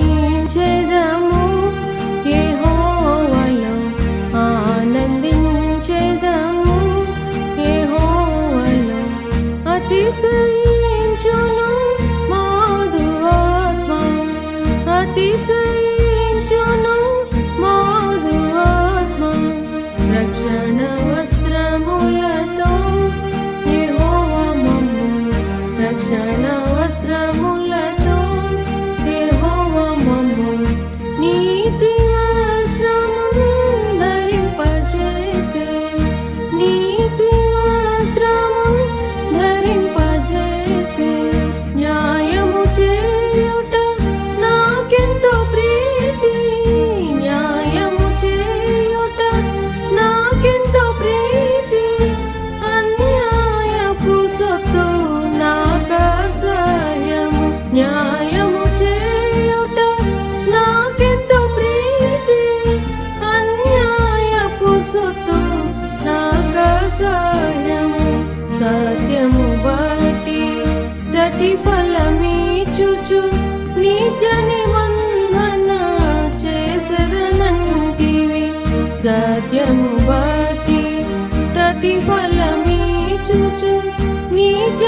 ఆనందించెదము యెహోవాలో ఆనందించెదము యెహోవాలో అతిశయించును మాదు ఆత్మ అతిశయించును మాదు ఆత్మ రక్షణ వస్త్రములతో యెహోవా మమ్ము రక్షణ వస్త్రములతో యెహోవా మమ్ము నీతి వస్త్రమును ధరింపజేసే నీతి వస్త్రమును ధరింపజేసే న్యాయము చేయుట నాకెంతో ప్రీతి న్యాయము చేయుట నాకెంతో ప్రీతి అన్యాయపు సొత్తు నాకసహ్యము న్యాయము చేయుట నాకెంతో ప్రీతి అన్యాయపు సొత్తు నాకసహ్యము సత్యము బట్టి ప్రతిఫలమిచ్చుచు నిత్య నిబంధన చేసెదనంటివి సత్యము బట్టి ప్రతిఫలమిచ్చుచు నిత్య